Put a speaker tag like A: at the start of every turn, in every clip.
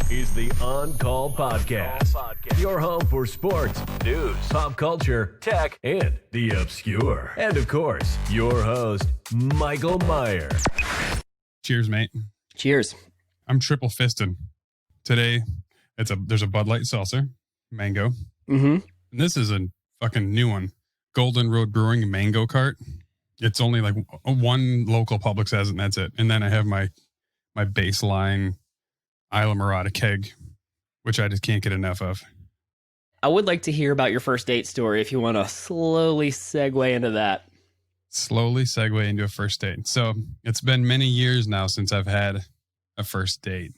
A: is the On-Call Podcast. Your home for sports, news, pop culture, tech, and the obscure. And of course, your host, Michael Meyer.
B: Cheers, mate.
C: Cheers.
B: I'm triple fisted. Today, there's a Bud Light seltzer, mango.
C: Mm-hmm.
B: And this is a fucking new one. Golden Road Brewing Mango Cart. It's only like one local Publix has it, and that's it. And then I have my baseline Isla Morada keg, which I just can't get enough of.
C: I would like to hear about your first date story if you want to slowly segue into that.
B: Slowly segue into a first date. So it's been many years now since I've had a first date.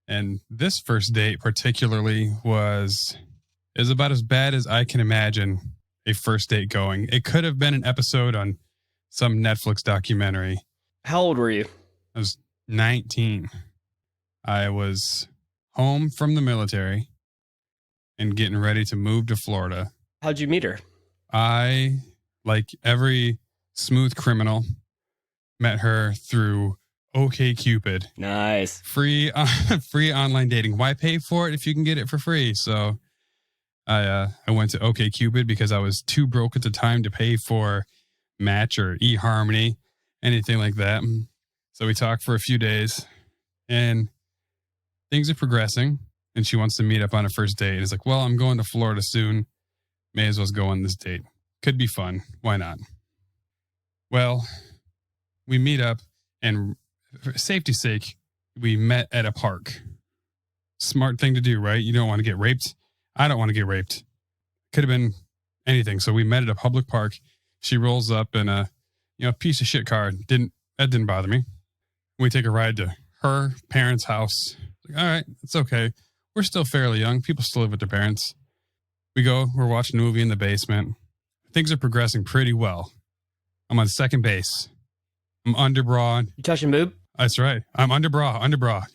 B: And this first date particularly is about as bad as I can imagine a first date going. It could have been an episode on some Netflix documentary.
C: How old were you?
B: I was 19. I was home from the military and getting ready to move to Florida.
C: How'd you meet her?
B: I, like every smooth criminal, met her through OkCupid.
C: Nice.
B: Free online dating. Why pay for it if you can get it for free? So I went to OkCupid because I was too broke at the time to pay for Match or eHarmony, anything like that. So we talked for a few days and things are progressing, and she wants to meet up on a first date. It's like, well, I'm going to Florida soon. May as well go on this date. Could be fun. Why not? Well, we meet up, and for safety's sake, we met at a park. Smart thing to do, right? You don't want to get raped. I don't want to get raped. Could have been anything. So we met at a public park. She rolls up in a piece of shit car. That didn't bother me. We take a ride to her parents' house. Like, all right, it's okay. We're still fairly young. People still live with their parents. We're watching a movie in the basement. Things are progressing pretty well. I'm on second base. I'm under bra.
C: You touching boob?
B: That's right. I'm under bra.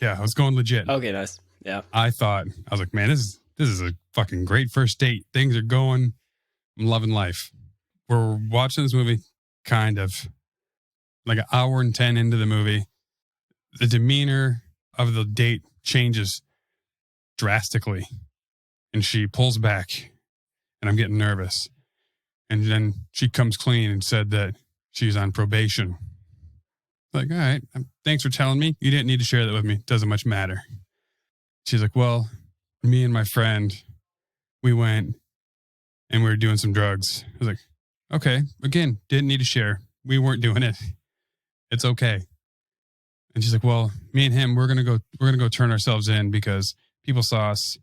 B: Yeah, I was going legit.
C: Okay, nice. Yeah.
B: I was like, man, this is a fucking great first date. Things are going. I'm loving life. We're watching this movie, kind of like an hour and 10 into the movie. The demeanor of the date changes drastically, and she pulls back, and I'm getting nervous. And then she comes clean and said that she's on probation. Like, all right, thanks for telling me. You didn't need to share that with me. Doesn't much matter. She's like, well, me and my friend, we went and we were doing some drugs. I was like, okay, again, didn't need to share. We weren't doing it. It's okay. And she's like, well, me and him, we're going to go turn ourselves in because people saw us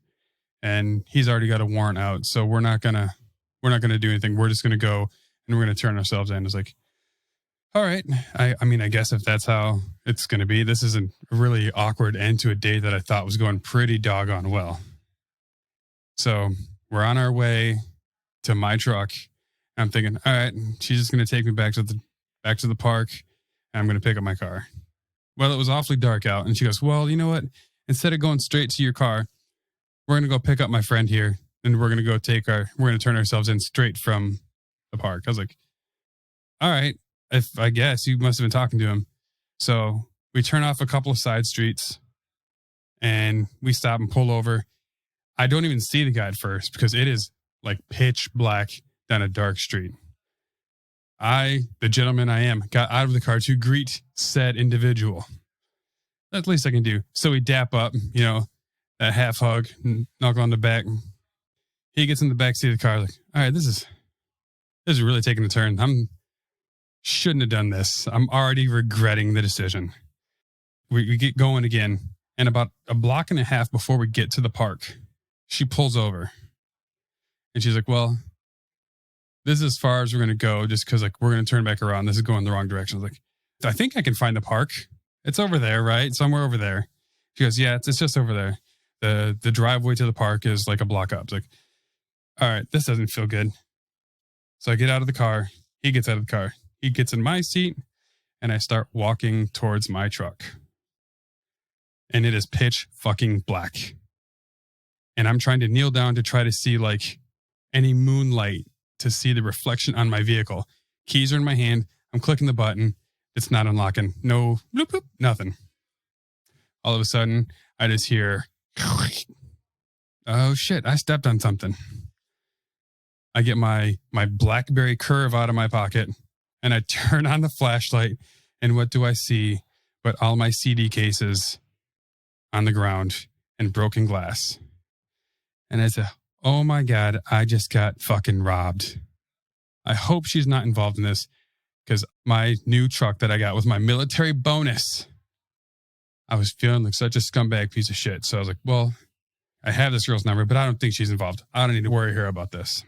B: and he's already got a warrant out. So we're not going to do anything. We're just going to go and we're going to turn ourselves in. It's like, all right. I mean, I guess if that's how it's going to be, this is a really awkward end to a date that I thought was going pretty doggone well. So we're on our way to my truck. I'm thinking, all right, she's just going to take me back to the park and I'm going to pick up my car. Well, it was awfully dark out. And she goes, well, you know what? Instead of going straight to your car, we're going to go pick up my friend here and we're going to turn ourselves in straight from the park. I was like, all right, I guess you must have been talking to him. So we turn off a couple of side streets and we stop and pull over. I don't even see the guy at first because it is like pitch black down a dark street. The gentleman I am, got out of the car to greet said individual. That's the least I can do. So we dap up, that half hug, knuckle on the back. He gets in the back seat of the car, like, all right, this is really taking a turn. Shouldn't have done this. I'm already regretting the decision. We get going again, and about a block and a half before we get to the park, she pulls over. And she's like, well, this is as far as we're going to go just because we're going to turn back around. This is going the wrong direction. I was like, I think I can find the park. It's over there, right? Somewhere over there. She goes, yeah, it's just over there. The driveway to the park is like a block up. It's like, all right, this doesn't feel good. So I get out of the car. He gets out of the car. He gets in my seat and I start walking towards my truck. And it is pitch fucking black. And I'm trying to kneel down to try to see any moonlight to see the reflection on my vehicle. Keys are in my hand. I'm clicking the button. It's not unlocking. No bloop, bloop, nothing. All of a sudden, I just hear Oh shit, I stepped on something. I get my BlackBerry Curve out of my pocket and I turn on the flashlight, and what do I see but all my CD cases on the ground and broken glass. And I said, oh my God, I just got fucking robbed. I hope she's not involved in this, because my new truck that I got was my military bonus. I was feeling like such a scumbag piece of shit. So I was like, well, I have this girl's number, but I don't think she's involved. I don't need to worry her about this.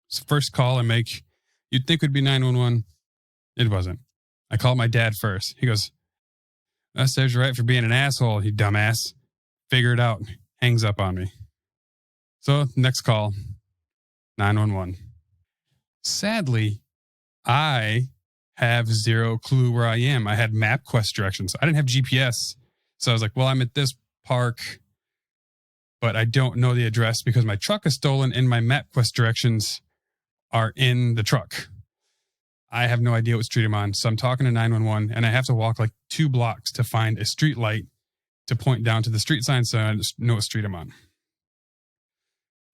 B: So first call I make, you'd think would be 911. It wasn't. I called my dad first. He goes, that serves you right for being an asshole, you dumbass. Figure it out. Hangs up on me. So next call, 911. Sadly, I have zero clue where I am. I had MapQuest directions. I didn't have GPS. So I was like, well, I'm at this park, but I don't know the address because my truck is stolen and my MapQuest directions are in the truck. I have no idea what street I'm on. So I'm talking to 911 and I have to walk like 2 blocks to find a street light to point down to the street sign so I just know what street I'm on.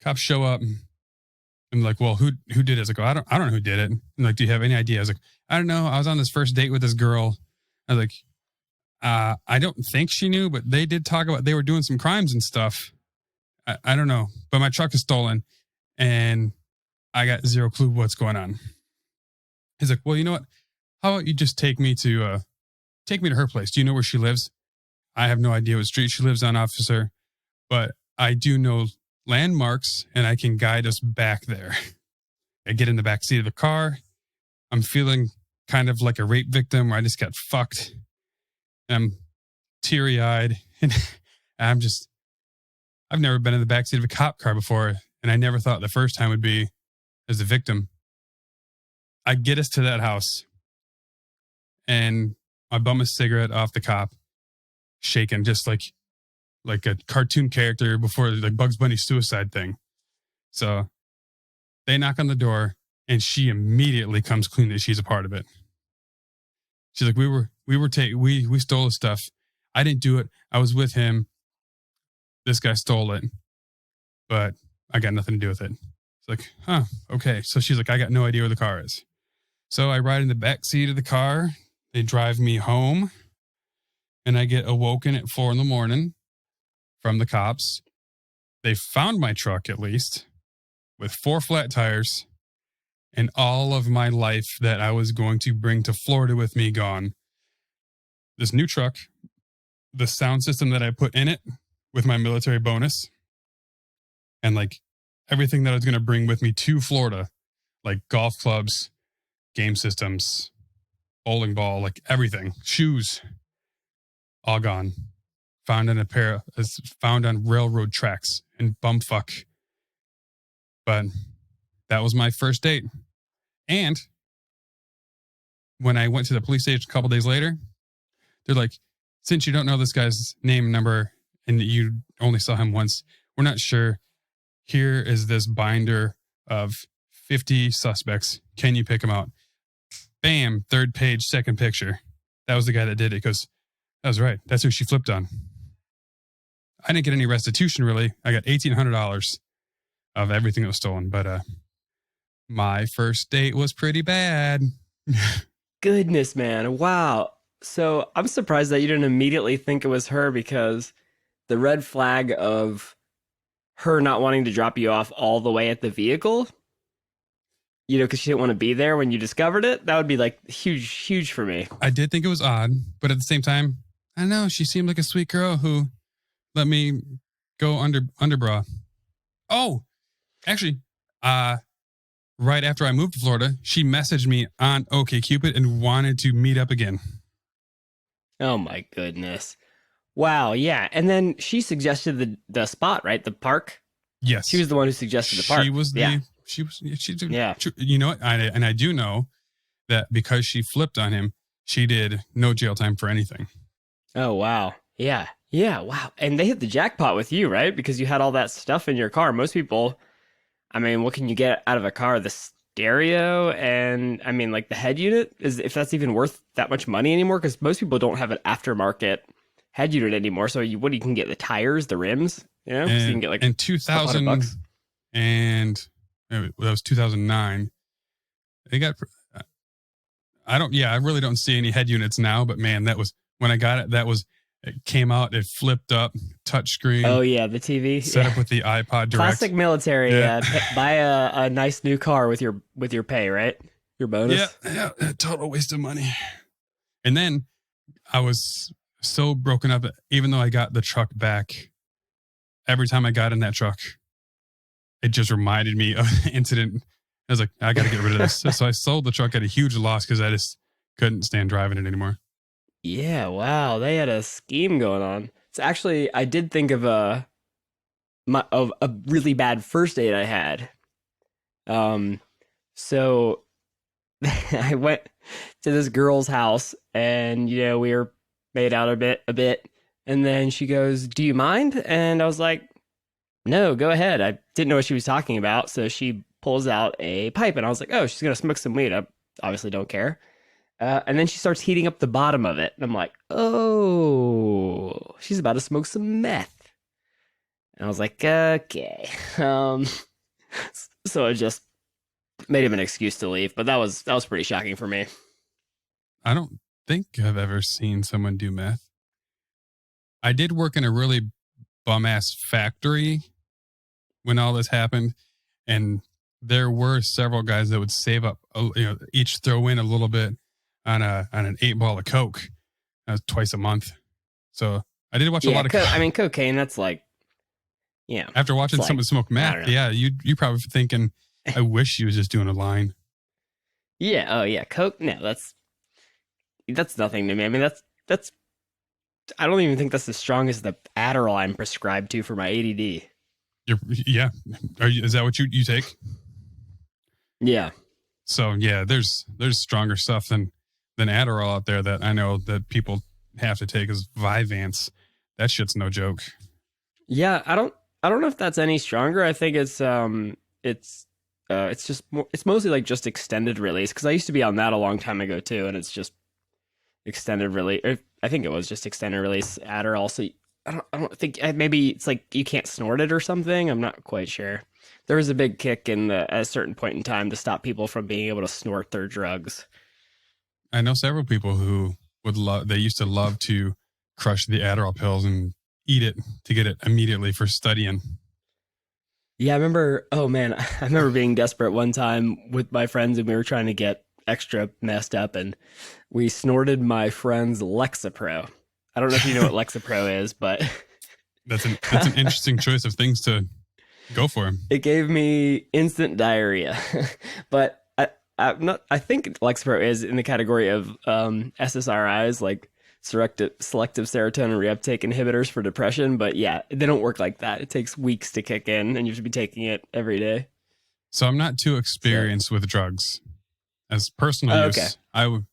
B: Cops show up and like, well, who did it? I go, I don't know who did it. And like, do you have any idea? I was like, I don't know. I was on this first date with this girl. I was like, I don't think she knew, but they did talk about they were doing some crimes and stuff. I don't know, but my truck is stolen and I got zero clue what's going on. He's like, well, you know what? How about you just take me to her place? Do you know where she lives? I have no idea what street she lives on, officer, but I do know landmarks and I can guide us back there. I get in the back seat of the car. I'm feeling kind of like a rape victim where I just got fucked. I'm teary-eyed and I've never been in the backseat of a cop car before, and I never thought the first time would be as a victim. I get us to that house, and I bum a cigarette off the cop, shaking just like a cartoon character before the Bugs Bunny suicide thing. So they knock on the door, and she immediately comes clean that she's a part of it. She's like, we stole his stuff. I didn't do it. I was with him. This guy stole it, but I got nothing to do with it. It's like, huh, okay. So she's like, I got no idea where the car is. So I ride in the back seat of the car. They drive me home, and I get awoken at 4 a.m. from the cops. They found my truck, at least, with 4 flat tires and all of my life that I was going to bring to Florida with me gone. This new truck, the sound system that I put in it with my military bonus, and like everything that I was going to bring with me to Florida, like golf clubs, game systems, bowling ball, like everything, shoes, all gone. Found on railroad tracks in bumfuck. But that was my first date. And when I went to the police station a couple days later, they're like, since you don't know this guy's name and number and you only saw him once, we're not sure. Here is this binder of 50 suspects. Can you pick them out? Bam, 3rd page, 2nd picture. That was the guy that did it. He goes, that was right. That's who she flipped on. I didn't get any restitution, really. I got $1,800 of everything that was stolen. But my first date was pretty bad.
C: Goodness, man. Wow. So I'm surprised that you didn't immediately think it was her, because the red flag of her not wanting to drop you off all the way at the vehicle, because she didn't want to be there when you discovered it, that would be like huge for me.
B: I did think it was odd, but at the same time, I don't know, she seemed like a sweet girl who let me go underbra. Oh, actually, right after I moved to Florida, she messaged me on OkCupid and wanted to meet up again.
C: Oh my goodness. Wow, yeah. And then she suggested the spot, right? The park?
B: Yes.
C: She was the one who suggested the park.
B: Yeah. You know what? I do know that because she flipped on him, she did no jail time for anything.
C: Oh, wow. Yeah. Yeah, wow. And they hit the jackpot with you, right? Because you had all that stuff in your car. Most people, I mean, what can you get out of a car? The stereo and, I mean, like the head unit? If that's even worth that much money anymore? Because most people don't have an aftermarket head unit anymore. So you can get the tires, the rims, you know, so you can get like
B: in
C: $200.
B: and that was 2009. They got. I really don't see any head units now, but man, that was when I got it. It came out, it flipped up, touchscreen.
C: Oh yeah, the TV
B: set up with the iPod Direct.
C: Classic military. Yeah. Buy a nice new car with your pay, right? Your bonus.
B: Yeah, total waste of money. And then I was so broken up, even though I got the truck back. Every time I got in that truck, it just reminded me of an incident. I was like, I got to get rid of this. So I sold the truck at a huge loss because I just couldn't stand driving it anymore.
C: Yeah, wow, they had a scheme going on. So actually, I did think of a really bad first date I had. So I went to this girl's house, and we were made out a bit, and then she goes, "Do you mind?" And I was like, "No, go ahead." I didn't know what she was talking about, so she pulls out a pipe, and I was like, "Oh, she's gonna smoke some weed." I obviously don't care. And then she starts heating up the bottom of it. And I'm like, oh, she's about to smoke some meth. And I was like, okay. So I just made him an excuse to leave. But that was pretty shocking for me.
B: I don't think I've ever seen someone do meth. I did work in a really bum-ass factory when all this happened. And there were several guys that would save up, each throw in a little bit on an 8-ball of Coke twice a month. So I did watch a lot of
C: cocaine, that's like,
B: after watching someone smoke meth, you probably thinking, I wish she was just doing a line.
C: Yeah, oh yeah, Coke, no, that's nothing to me. I mean, that's I don't even think that's as strong as the Adderall I'm prescribed to for my ADD.
B: Is that what you take?
C: Yeah.
B: So yeah, there's stronger stuff than Adderall out there that I know that people have to take as Vyvanse. That shit's no joke.
C: Yeah, I don't know if that's any stronger. I think it's just it's mostly like just extended release, because I used to be on that a long time ago too, and it's just extended release. I think it was just extended release Adderall. So I don't think, maybe it's like you can't snort it or something. I'm not quite sure. There was a big kick at a certain point in time to stop people from being able to snort their drugs.
B: I know several people who they used to love to crush the Adderall pills and eat it to get it immediately for studying.
C: Yeah, I remember being desperate one time with my friends, and we were trying to get extra messed up, and we snorted my friend's Lexapro. I don't know if you know what Lexapro is, but
B: that's an interesting choice of things to go for.
C: It gave me instant diarrhea, but I think Lexapro is in the category of SSRIs, like selective serotonin reuptake inhibitors for depression. But yeah, they don't work like that. It takes weeks to kick in, and you have to be taking it every day.
B: So I'm not too experienced with drugs as personal use. Okay.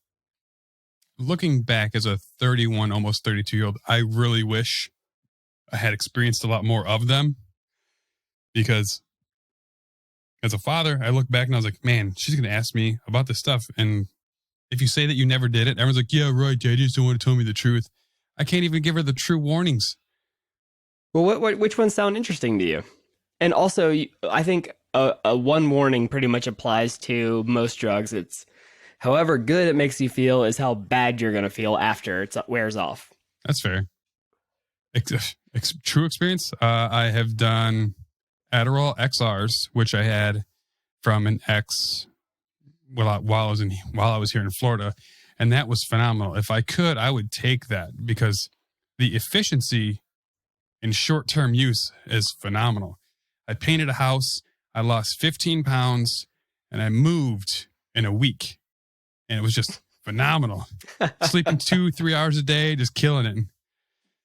B: Looking back as a 31, almost 32-year-old, I really wish I had experienced a lot more of them, because as a father, I look back and I was like, man, she's going to ask me about this stuff. And if you say that you never did it, everyone's like, yeah, right, Dad, you just don't want to tell me the truth. I can't even give her the true warnings.
C: Well, which ones sound interesting to you? And also, I think a one warning pretty much applies to most drugs. It's however good it makes you feel is how bad you're going to feel after it wears off.
B: That's fair. True experience. I have done Adderall XRs, which I had from an ex while I was here in Florida, and that was phenomenal. If I could, I would take that, because the efficiency in short-term use is phenomenal. I painted a house, I lost 15 pounds, and I moved in a week, and it was just phenomenal. Sleeping 2-3 hours a day, just killing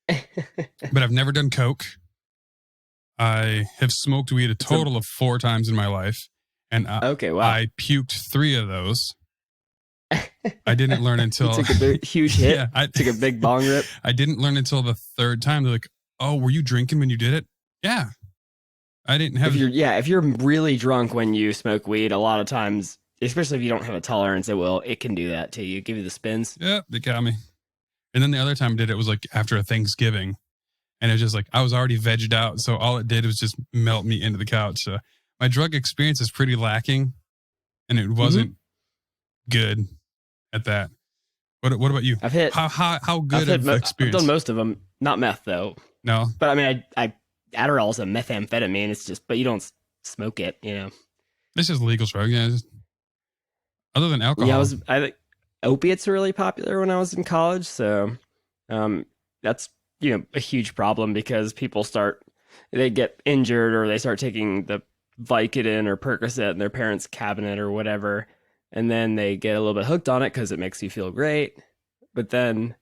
B: it. But I've never done coke. I have smoked weed a total of 4 times in my life, and I puked 3 of those. I didn't learn until
C: you took a huge hit. Yeah, I took a big bong rip.
B: I didn't learn until the 3rd time. They're like, "Oh, were you drinking when you did it?" Yeah, I didn't have.
C: If you're really drunk when you smoke weed, a lot of times, especially if you don't have a tolerance, it can do that to you. Give you the spins.
B: Yeah, they got me. And then the other time I did it was like after a Thanksgiving. And it was just like, I was already vegged out. So all it did was just melt me into the couch. So my drug experience is pretty lacking. And it wasn't good at that. What about you?
C: I've hit
B: how good of experience?
C: I've done most of them. Not meth though.
B: No,
C: but I mean, I Adderall is a methamphetamine. It's just, but you don't smoke it. You know,
B: it's just legal drug. Yeah. Other than alcohol.
C: Yeah, I think opiates were really popular when I was in college. So, that's a huge problem because people they get injured or they start taking the Vicodin or Percocet in their parents' cabinet or whatever. And then they get a little bit hooked on it because it makes you feel great. But then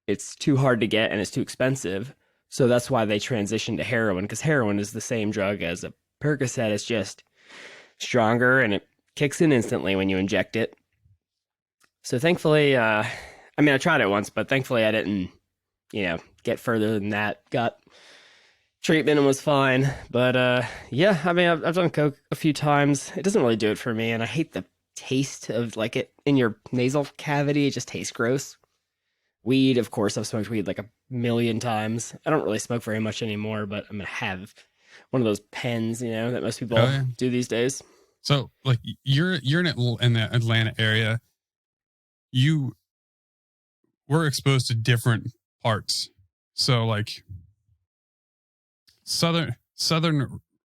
C: it's too hard to get and it's too expensive. So that's why they transition to heroin, because heroin is the same drug as a Percocet. It's just stronger and it kicks in instantly when you inject it. So thankfully, I tried it once, but thankfully I didn't, get further than that. Got treatment and was fine. But I've done coke a few times. It doesn't really do it for me, and I hate the taste of like it in your nasal cavity. It just tastes gross. Weed, of course, I've smoked weed like a million times. I don't really smoke very much anymore, but I'm gonna have one of those pens, that most people do these days.
B: So, like, you're in the Atlanta area. You were exposed to different parts. So, like, Southern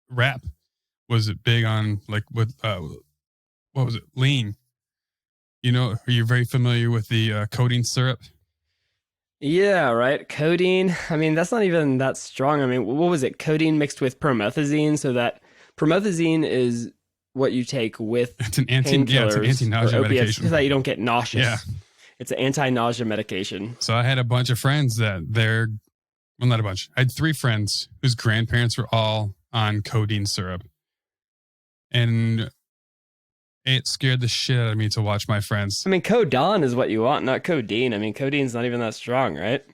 B: rap was big on like with what was it? Lean. Are you very familiar with the codeine syrup?
C: Yeah, right. Codeine. I mean, that's not even that strong. I mean, what was it? Codeine mixed with promethazine. So that promethazine is what you take with
B: it's an anti-nausea medication
C: so that you don't get nauseous.
B: Yeah.
C: It's an anti-nausea medication.
B: So I had a bunch of friends that not a bunch. I had 3 friends whose grandparents were all on codeine syrup. And it scared the shit out of me to watch my friends.
C: I mean, Codon is what you want, not codeine. I mean, codeine's not even that strong, right?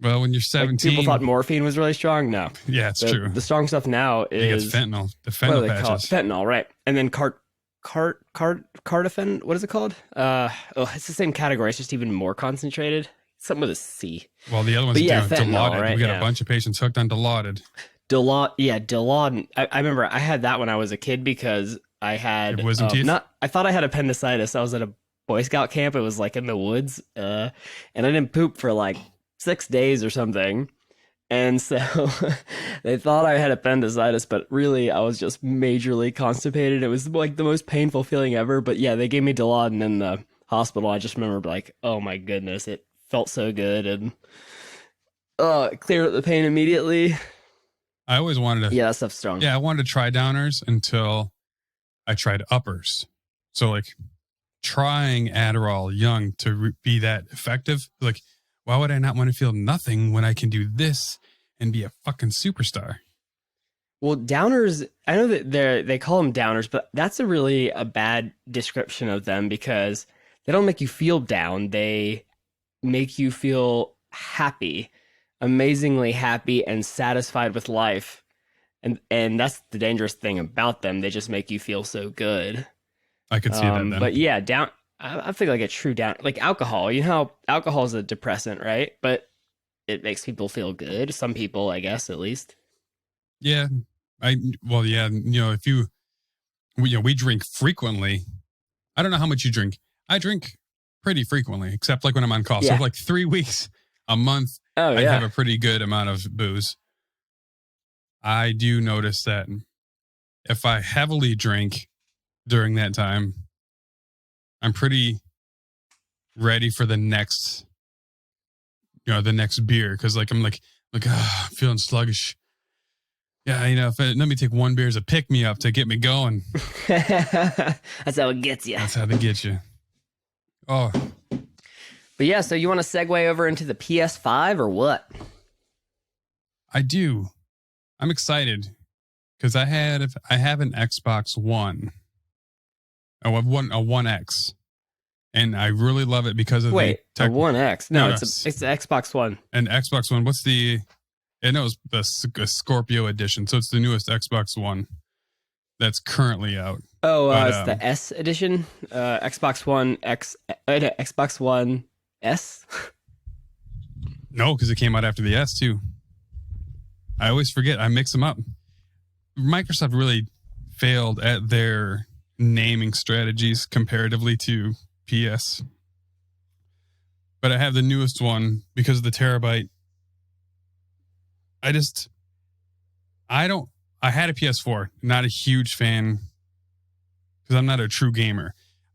B: Well, when you're 17...
C: People thought morphine was really strong. No.
B: Yeah, it's true.
C: The strong stuff now is...
B: It's fentanyl. The fentanyl patches.
C: Fentanyl, right. And then cardafen, what is it called? It's the same category. It's just even more concentrated. Something with a C.
B: Well, the other one's Dilaudid.
C: Right?
B: We got a bunch of patients hooked on Dilaudid.
C: Dilaudid. I remember I had that when I was a kid because I had
B: wisdom teeth?
C: I thought I had appendicitis. I was at a Boy Scout camp. It was like in the woods, and I didn't poop for like 6 days or something. And so they thought I had appendicitis, but really I was just majorly constipated. It was like the most painful feeling ever. But yeah, they gave me Dilaudid in the hospital. I just remember like, oh my goodness, it felt so good and it cleared up the pain immediately.
B: I always wanted to.
C: Yeah, that stuff's strong.
B: Yeah, I wanted to try downers until I tried uppers. So like trying Adderall young to be that effective, like why would I not want to feel nothing when I can do this and be a fucking superstar?
C: Well, downers, I know that they call them downers, but that's a bad description of them because they don't make you feel down. They make you feel happy, amazingly happy and satisfied with life. And that's the dangerous thing about them. They just make you feel so good.
B: I could see that then.
C: But yeah, I feel like a true down, like alcohol. You know how alcohol is a depressant, right? But it makes people feel good. Some people, I guess, at least.
B: Yeah. If we drink frequently. I don't know how much you drink. I drink pretty frequently, except like when I'm on call. Yeah. So like 3 weeks, a month, I have a pretty good amount of booze. I do notice that if I heavily drink during that time, I'm pretty ready for the next beer. Cause like, I'm I'm feeling sluggish. Yeah. Let me take one beer as a pick me up to get me going.
C: That's how it gets you.
B: That's how they get you. Oh,
C: but yeah. So you want to segue over into the PS5 or what?
B: I do. I'm excited because I have an Xbox One. I have a One X, and I really love it because of
C: a One X. No, it's the Xbox One.
B: And Xbox One. What's the? It knows the Scorpio edition, so it's the newest Xbox One that's currently out.
C: Oh, it's the S edition. Xbox One X, Xbox One S.
B: No, because it came out after the S too. I always forget. I mix them up. Microsoft really failed at their naming strategies comparatively to PS. But I have the newest one because of the terabyte. I had a PS4, not a huge fan because I'm not a true gamer.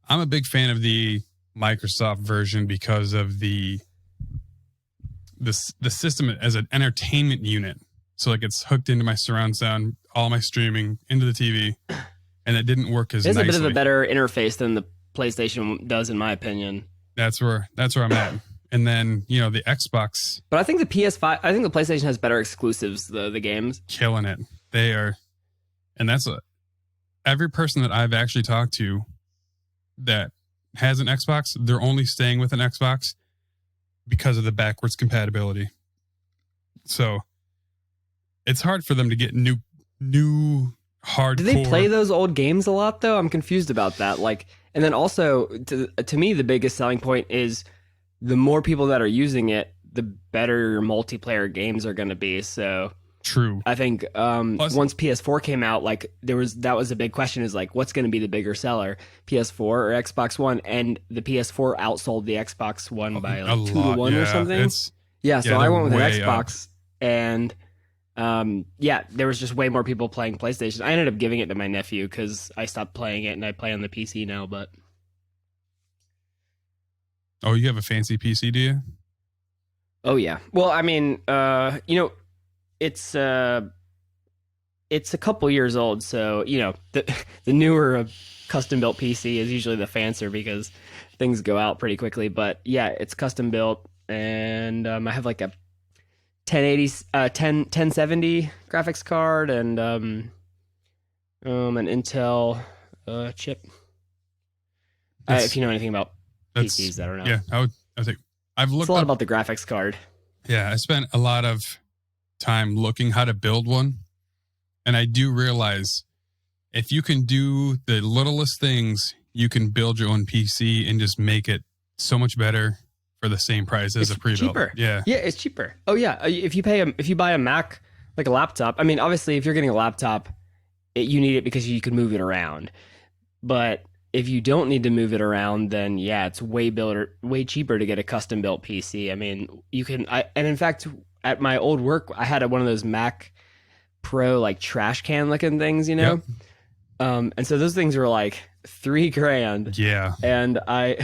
B: I'm a big fan of the Microsoft version because of the system as an entertainment unit. So like it's hooked into my surround sound, all my streaming into the TV, and it didn't work as nicely.
C: It's a bit of a better interface than the PlayStation does, in my opinion.
B: That's where I'm at. And then, the Xbox.
C: But I think the PS5, I think the PlayStation has better exclusives, the games.
B: Killing it. They are. And that's every person that I've actually talked to that has an Xbox, they're only staying with an Xbox because of the backwards compatibility. So it's hard for them to get new hardcore.
C: Do they play those old games a lot, though? I'm confused about that. And then also, to me, the biggest selling point is the more people that are using it, the better your multiplayer games are going to be. So
B: true.
C: I think once PS4 came out, that was a big question: is what's going to be the bigger seller, PS4 or Xbox One? And the PS4 outsold the Xbox One by 2-1 or something. So I went with an Xbox, and there was just way more people playing PlayStation. I ended up giving it to my nephew because I stopped playing it and I play on the PC now. But
B: oh, you have a fancy PC, do you?
C: Oh yeah. Well, I mean, it's a couple years old, so the newer custom built PC is usually the fancier because things go out pretty quickly. But yeah, it's custom built, and I have like a 1070 graphics card and an Intel chip. If you know anything about PCs, I don't know.
B: Yeah, I think I've looked.
C: It's a lot about the graphics card.
B: Yeah, I spent a lot of time looking how to build one, and I do realize if you can do the littlest things, you can build your own PC and just make it so much better for the same price as a pre-built.
C: Cheaper.
B: Yeah,
C: it's cheaper. Oh yeah, if you buy a Mac, like a laptop. I mean, obviously, if you're getting a laptop, you need it because you can move it around. But if you don't need to move it around, then yeah, it's way cheaper to get a custom built PC. I mean, you can. And in fact, at my old work, I had one of those Mac Pro trash can looking things, Yep. And so those things were like $3,000.
B: Yeah.
C: And I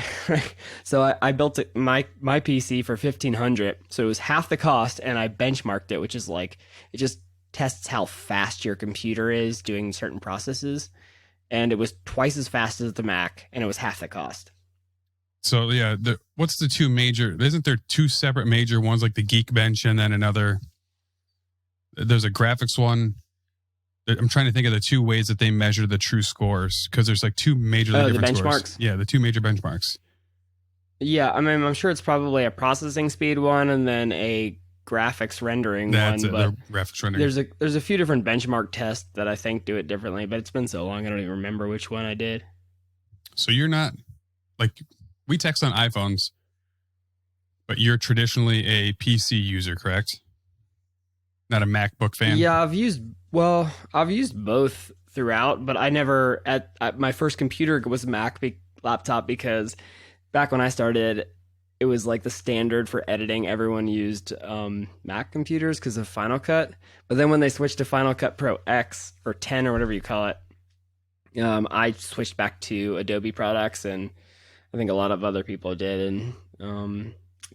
C: built my PC for $1,500, so it was half the cost, and I benchmarked it, which is it just tests how fast your computer is doing certain processes. And it was twice as fast as the Mac, and it was half the cost.
B: So yeah, what's the two major? Isn't there two separate major ones, like the Geekbench and then another? There's a graphics one. I'm trying to think of the two ways that they measure the true scores, because there's two major different
C: the benchmarks.
B: Scores. Yeah, the two major benchmarks.
C: Yeah, I mean, I'm sure it's probably a processing speed one and then a graphics rendering
B: That's
C: one.
B: But graphics rendering.
C: There's a few different benchmark tests that I think do it differently, but it's been so long I don't even remember which one I did.
B: So you're not we text on iPhones, but you're traditionally a PC user, correct? Not a MacBook fan.
C: Yeah, I've used both throughout, but I never at my first computer was a Mac laptop because back when I started, it was the standard for editing. Everyone used Mac computers because of Final Cut. But then when they switched to Final Cut Pro X or 10 or whatever you call it, I switched back to Adobe products, and I think a lot of other people did, and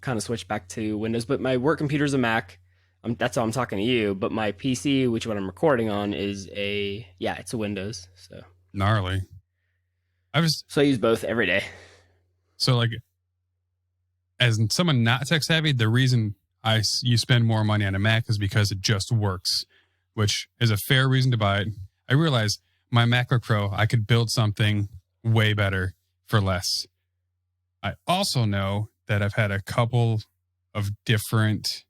C: kind of switched back to Windows. But my work computer's a Mac. That's how I'm talking to you. But my PC, which what I'm recording on, is it's a Windows. So
B: gnarly.
C: So I use both every day.
B: So as someone not tech savvy, the reason you spend more money on a Mac is because it just works, which is a fair reason to buy it. I realize my MacBook Pro, I could build something way better for less. I also know that I've had a couple of different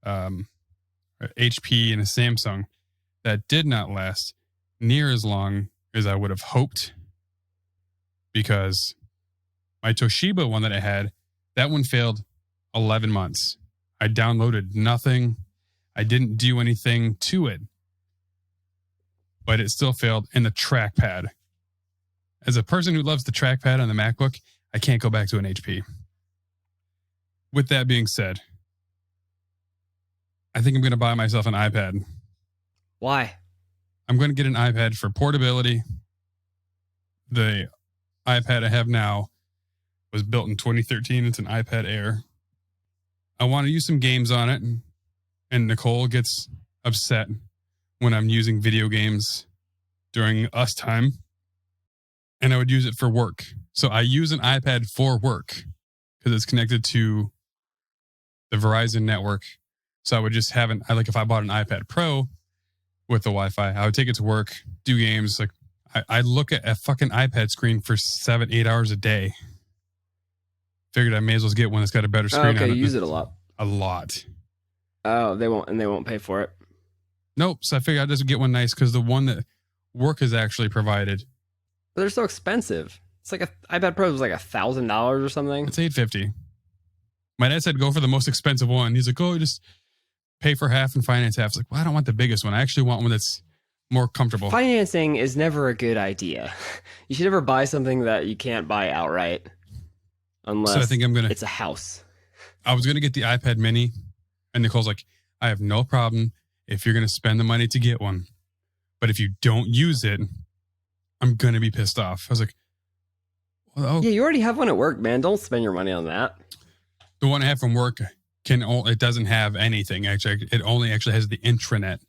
B: HP and a Samsung that did not last near as long as I would have hoped, because my Toshiba one that I had, that one failed 11 months. I downloaded nothing. I didn't do anything to it. But it still failed. And the trackpad. As a person who loves the trackpad on the MacBook, I can't go back to an HP. With that being said, I think I'm going to buy myself an iPad.
C: Why?
B: I'm going to get an iPad for portability. The iPad I have now was built in 2013. It's an iPad Air. I want to use some games on it. And Nicole gets upset when I'm using video games during us time. And I would use it for work. So I use an iPad for work because it's connected to the Verizon network. So I would just have if I bought an iPad Pro with the Wi-Fi, I would take it to work, do games. Like I look at a fucking iPad screen for 7-8 hours a day. Figured I may as well get one that's got a better screen on it.
C: You use it a lot.
B: A lot.
C: Oh, they won't pay for it.
B: Nope. So I figured I'd just get one nice because the one that work has actually provided.
C: But they're so expensive. It's like iPad Pro was like $1,000 or something.
B: It's $850. My dad said go for the most expensive one. He's like, oh, just pay for half and finance half. It's like, well, I don't want the biggest one. I actually want one that's more comfortable.
C: Financing is never a good idea. You should never buy something that you can't buy outright. Unless
B: so I think
C: it's a house.
B: I was going to get the iPad mini. And Nicole's like, I have no problem if you're going to spend the money to get one. But if you don't use it, I'm going to be pissed off. I was like, well,
C: yeah, you already have one at work, man. Don't spend your money on that.
B: The one I have from work it doesn't have anything. Actually, it only actually has the intranet.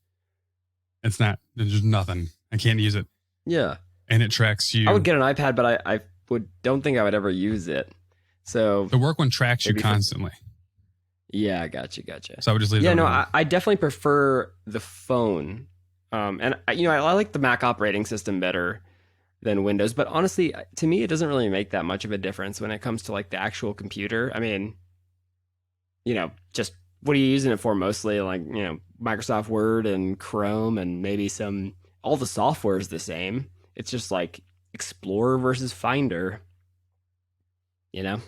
B: There's nothing. I can't use it.
C: Yeah.
B: And it tracks you.
C: I would get an iPad, but I don't think I would ever use it. So
B: the work one tracks you constantly.
C: Yeah, gotcha.
B: So I would just leave it.
C: Yeah, no, I definitely prefer the phone. And I like the Mac operating system better than Windows, but honestly, to me, it doesn't really make that much of a difference when it comes to like the actual computer. I mean, just what are you using it for mostly? Like, Microsoft Word and Chrome and maybe all the software is the same. It's just like Explorer versus Finder, and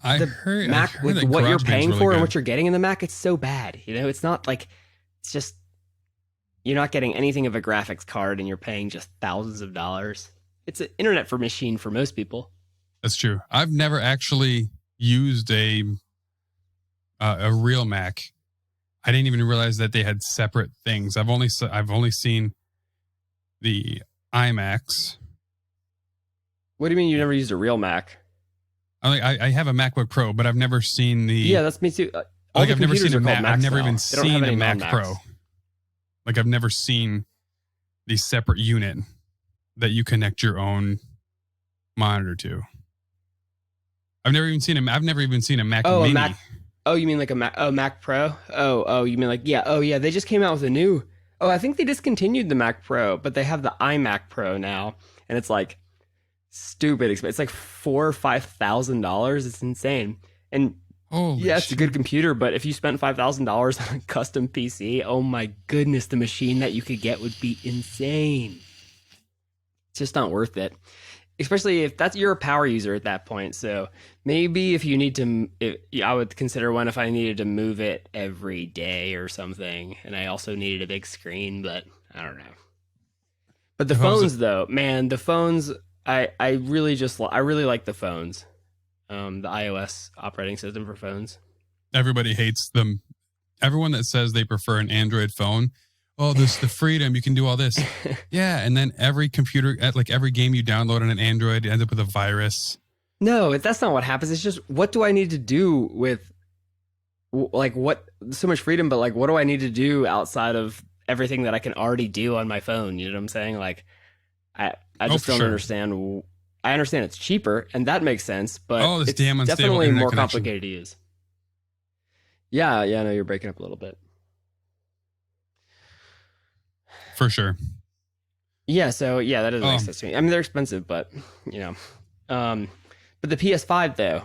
C: Mac with what you're paying for and what you're getting in the Mac, it's so bad. It's not like, it's just, you're not getting anything of a graphics card and you're paying just thousands of dollars. It's an internet for machine for most people. That's
B: true. I've never actually used a real Mac. I didn't even realize that they had separate things. I've only seen the iMacs.
C: What do you mean you never used a real Mac?
B: I have a MacBook Pro, but I've never seen the.
C: Yeah, that's me too.
B: I've never seen a Mac. I've never even seen a Mac Pro. Like I've never seen the separate unit that you connect your own monitor to. I've never even seen a Mac Mini.
C: Mac. Oh, you mean like a Mac Pro? Oh, you mean like, yeah. Oh, yeah. They just came out with a new. Oh, I think they discontinued the Mac Pro, but they have the iMac Pro now, and it's like stupid expensive. It's like $4,000 or $5,000. It's insane. And it's a good computer, but if you spent $5,000 on a custom PC, oh my goodness, the machine that you could get would be insane. It's just not worth it. Especially if you're a power user at that point. So maybe if you need to, I would consider one if I needed to move it every day or something. And I also needed a big screen, but I don't know. But the phones though, man, the phones, I really like the phones. The iOS operating system for phones.
B: Everybody hates them. Everyone that says they prefer an Android phone. Oh, this the freedom. You can do all this. Yeah. And then every computer, like every game you download on an Android, ends up with a virus.
C: No, that's not what happens. It's just, what do I need to do with, like, what, so much freedom, but like, what do I need to do outside of everything that I can already do on my phone? You know what I'm saying? Like, I just don't understand. I understand it's cheaper, and that makes sense, but it's definitely more complicated to use. Yeah, no, you're breaking up a little bit.
B: For sure.
C: Yeah, so yeah, that doesn't make sense to me. I mean, they're expensive, but but the PS5 though,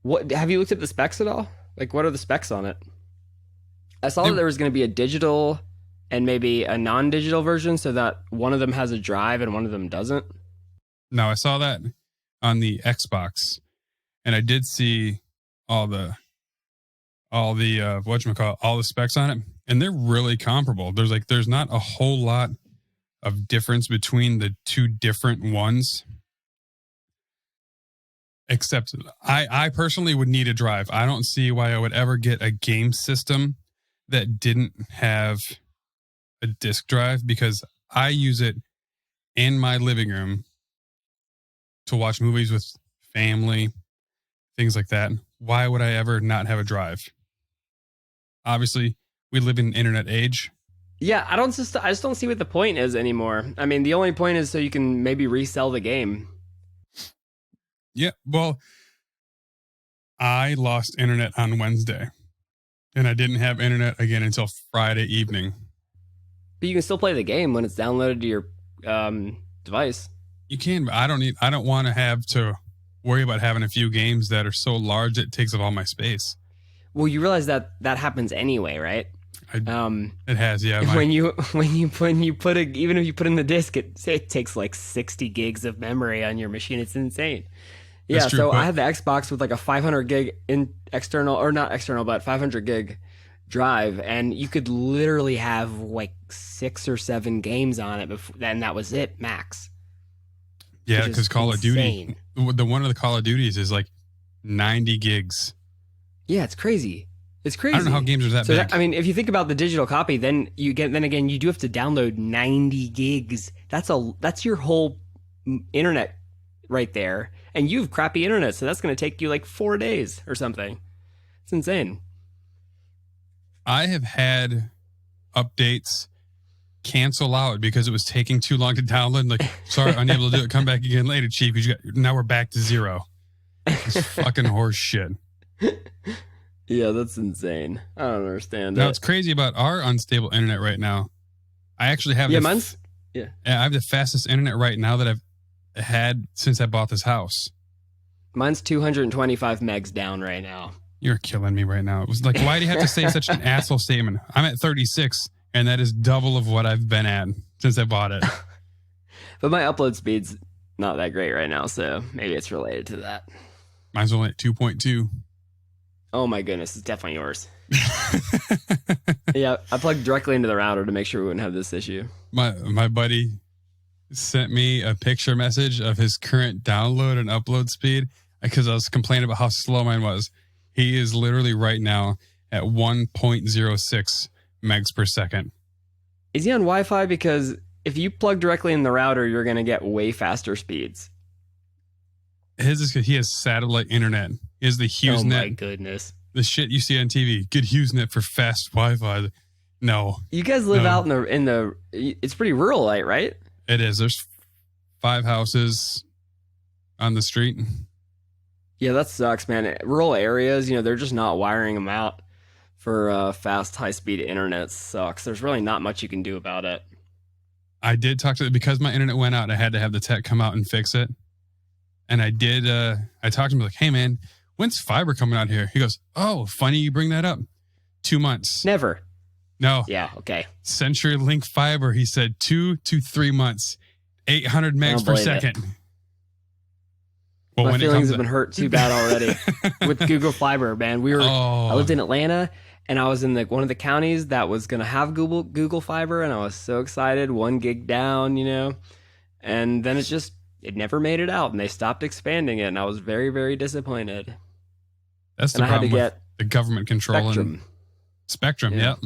C: what have you looked at the specs at all? Like, what are the specs on it? I saw that there was going to be a digital and maybe a non-digital version, so that one of them has a drive and one of them doesn't. No,
B: I saw that on the Xbox, and I did see all the whatchamacallit, all the specs on it, and they're really comparable. There's not a whole lot of difference between the two different ones. Except I personally would need a drive. I don't see why I would ever get a game system that didn't have a disk drive, because I use it in my living room to watch movies with family, things like that. Why would I ever not have a drive? Obviously, we live in an internet age.
C: Yeah, I just don't see what the point is anymore. I mean, the only point is so you can maybe resell the game.
B: Yeah, well, I lost internet on Wednesday, and I didn't have internet again until Friday evening.
C: But you can still play the game when it's downloaded to your device.
B: You can, but I don't want to have to worry about having a few games that are so large it takes up all my space.
C: Well, you realize that happens anyway, right?
B: It has, yeah.
C: When you put even if you put in the disc, it takes like 60 gigs of memory on your machine. It's insane. Yeah,
B: true,
C: so I had the Xbox with like a 500 gig or not external, but 500 gig drive, and you could literally have like 6 or 7 games on it, and that was it, max.
B: Yeah, because Call of Duty, the one of the Call of Duties is like 90 gigs.
C: Yeah, it's crazy. It's crazy.
B: I don't know how games are that big.
C: I mean, if you think about the digital copy, then you do have to download 90 gigs. That's your whole internet right there. And you have crappy internet, so that's going to take you like 4 days or something. It's insane.
B: I have had updates cancel out because it was taking too long to download. Like, sorry, unable to do it. Come back again later, Chief. Now we're back to 0. It's fucking horse shit.
C: Yeah, that's insane. I don't understand.
B: Now, it's crazy about our unstable internet right now. I actually have I have the fastest internet right now that I've had since I bought this house.
C: Mine's 225 megs down right now.
B: You're killing me right now. It was like, why do you have to say such an asshole statement? I'm at 36, and that is double of what I've been at since I bought it.
C: But my upload speed's not that great right now, so maybe it's related to that.
B: Mine's only at 2.2.
C: Oh my goodness, it's definitely yours. Yeah, I plugged directly into the router to make sure we wouldn't have this issue.
B: My buddy sent me a picture message of his current download and upload speed because I was complaining about how slow mine was. He is literally right now at 1.06 megs per second.
C: Is he on Wi-Fi? Because if you plug directly in the router, you're going to get way faster speeds.
B: He has satellite internet. He has the HughesNet.
C: Oh my goodness.
B: The shit you see on TV. Good HughesNet for fast Wi-Fi. No.
C: You guys live out in the it's pretty rural, right?
B: It is. There's 5 houses on the street.
C: Yeah, that sucks, man. Rural areas, they're just not wiring them out for fast, high-speed internet. Sucks. There's really not much you can do about it.
B: I did talk to because my internet went out. I had to have the tech come out and fix it. And I did. I talked to him like, "Hey, man, when's fiber coming out here?" He goes, "Oh, funny you bring that up. 2 months."
C: Never.
B: No.
C: Yeah. Okay.
B: CenturyLink fiber. He said 2 to 3 months, 800 megs per second.
C: Well, my feelings have been hurt too bad already with Google Fiber, man. I lived in Atlanta, and I was in one of the counties that was going to have Google Fiber, and I was so excited. 1 gig down, and then it never made it out, and they stopped expanding it, and I was very, very disappointed.
B: That's the problem with the government controlling Spectrum. Yeah.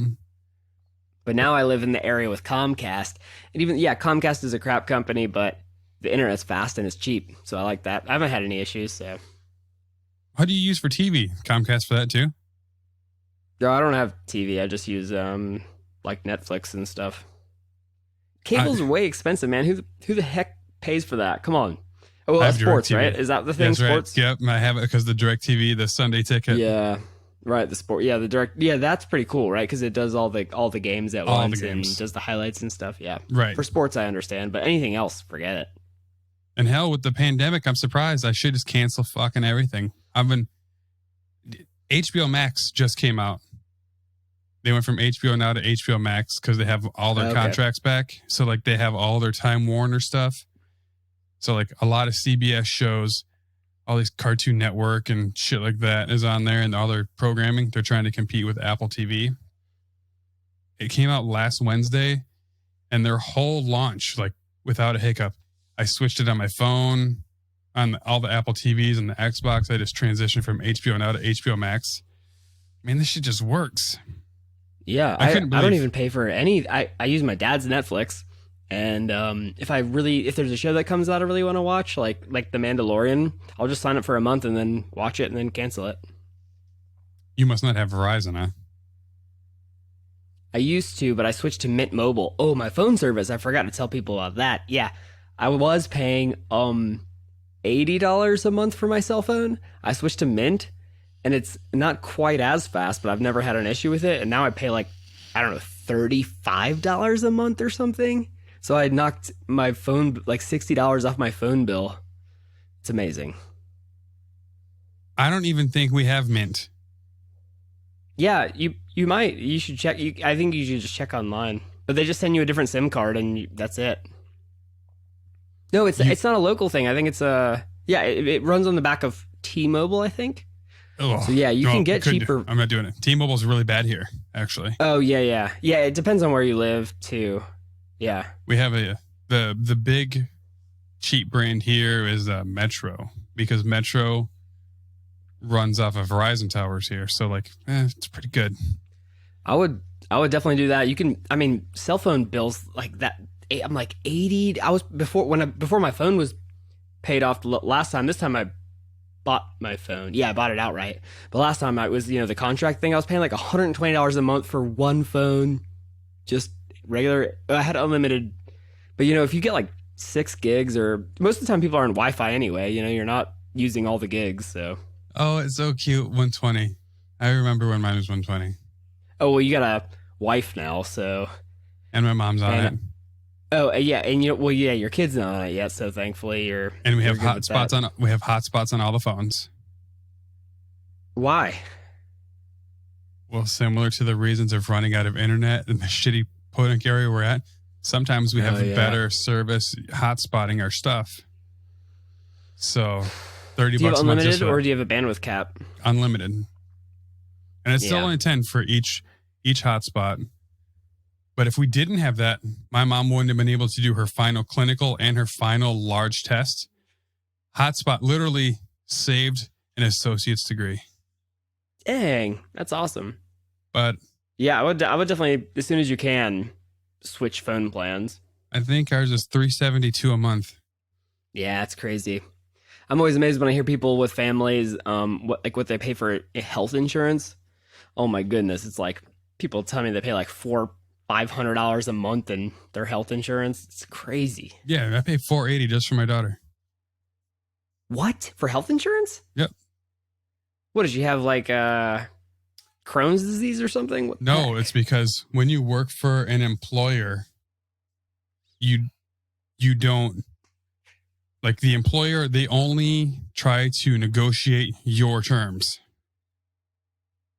C: But now I live in the area with Comcast, and Comcast is a crap company, but the internet's fast and it's cheap, so I like that. I haven't had any issues. So,
B: what do you use for TV? Comcast for that too?
C: No, I don't have TV. I just use like Netflix and stuff. Cables are way expensive, man. Who the heck pays for that? Come on. Oh, well, sports, right? Is that the thing? Sports?
B: Right. Yep, I have it because the DirecTV, the Sunday ticket.
C: Yeah, right. The sport. Yeah, the direct. Yeah, that's pretty cool, right? Because it does all the games at once and does the highlights and stuff. Yeah,
B: right.
C: For sports, I understand, but anything else, forget it.
B: And hell, with the pandemic, I'm surprised. I should just cancel fucking everything. HBO Max just came out. They went from HBO Now to HBO Max because they have all their contracts back. So they have all their Time Warner stuff. So a lot of CBS shows, all these Cartoon Network and shit like that is on there, and all their programming. They're trying to compete with Apple TV. It came out last Wednesday, and their whole launch, like without a hiccup, I switched it on my phone, on all the Apple TVs and the Xbox. I just transitioned from HBO Now to HBO Max. Man, this shit just works.
C: Yeah, I don't even pay for any. I use my dad's Netflix, and if there's a show that comes out I really want to watch, like The Mandalorian, I'll just sign up for a month and then watch it and then cancel it.
B: You must not have Verizon, huh?
C: I used to, but I switched to Mint Mobile. Oh, my phone service. I forgot to tell people about that. Yeah, I was paying $80 a month for my cell phone. I switched to Mint, and it's not quite as fast, but I've never had an issue with it. And now I pay like, I don't know, $35 a month or something. So I knocked my phone, like $60 off my phone bill. It's amazing.
B: I don't even think we have Mint.
C: Yeah, you might. You should check. I think you should just check online. But they just send you a different SIM card, and that's it. No, it's not a local thing. I think it's it runs on the back of T-Mobile, I think.
B: Oh,
C: so yeah, you can get cheaper.
B: I'm not doing it. T-Mobile's really bad here, actually.
C: Oh yeah. It depends on where you live too. Yeah,
B: we have the big cheap brand here is Metro, because Metro runs off of Verizon towers here. So like, it's pretty good. I would
C: definitely do that. You can, I mean, cell phone bills like that. I'm like 80. I was before my phone was paid off last time. This time I bought my phone. Yeah, I bought it outright. But last time I was, the contract thing. I was paying like $120 a month for one phone, just regular. I had unlimited. But if you get like 6 gigs, or most of the time people are on Wi-Fi anyway. You're not using all the gigs, so.
B: Oh, it's so cute. 120. I remember when mine was 120.
C: Oh, well, you got a wife now, so.
B: And my mom's on it.
C: Oh, yeah. And your kid's not on it yet, so thankfully you're.
B: And we have hotspots on all the phones.
C: Why?
B: Well, similar to the reasons of running out of internet and the shitty podunk area we're at, sometimes we have better service hotspotting our stuff. So $30
C: do you have
B: a month.
C: Unlimited, or do you have a bandwidth cap?
B: Unlimited. And it's still only 10 for each hotspot. But if we didn't have that, my mom wouldn't have been able to do her final clinical and her final large test. Hotspot literally saved an associate's degree.
C: Dang, that's awesome.
B: But
C: yeah, I would definitely, as soon as you can, switch phone plans.
B: I think ours is $372 a month.
C: Yeah, it's crazy. I'm always amazed when I hear people with families, what they pay for health insurance. Oh my goodness, it's like people tell me they pay like $500 a month in their health insurance. It's crazy.
B: Yeah, I pay $480 just for my daughter.
C: What? For health insurance?
B: Yep.
C: What, did you have like Crohn's disease or something?
B: No, it's because when you work for an employer, you don't, like the employer, they only try to negotiate your terms.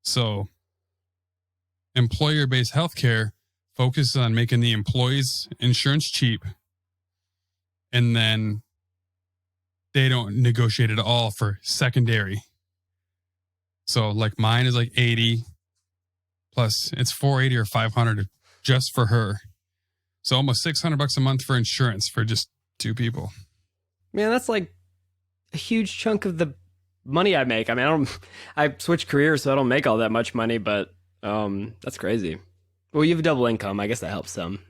B: So employer-based healthcare focuses on making the employee's insurance cheap, and then they don't negotiate at all for secondary. So like mine is like 80 plus it's 480 or 500 just for her. So almost $600 a month for insurance for just 2 people.
C: Man, that's like a huge chunk of the money I make. I mean, I switched careers, so I don't make all that much money, but that's crazy. Well, you have a double income. I guess that helps some.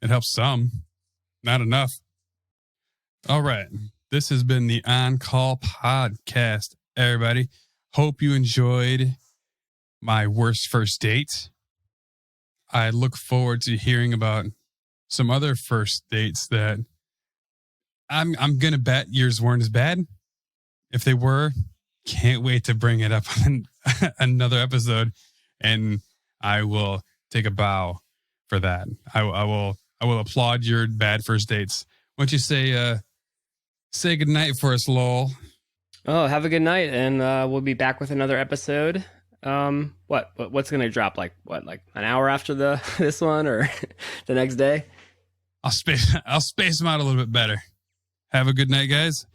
B: It helps some. Not enough. All right. This has been the On Call podcast, everybody. Hope you enjoyed my worst first date. I look forward to hearing about some other first dates that I'm going to bet yours weren't as bad. If they were, can't wait to bring it up on another episode, and I will take a bow for that. I will applaud your bad first dates. Why don't you say good night for us, Lowell?
C: Oh, have a good night, and we'll be back with another episode. What's gonna drop? Like an hour after this one, or the next day?
B: I'll space them out a little bit better. Have a good night, guys.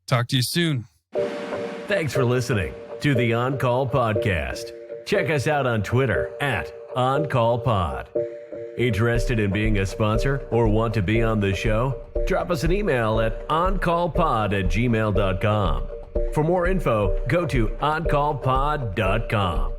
B: Talk to you soon.
A: Thanks for listening to the On Call Podcast. Check us out on Twitter at OnCallPod. Interested in being a sponsor or want to be on the show? Drop us an email at oncallpod@gmail.com. For more info, go to oncallpod.com.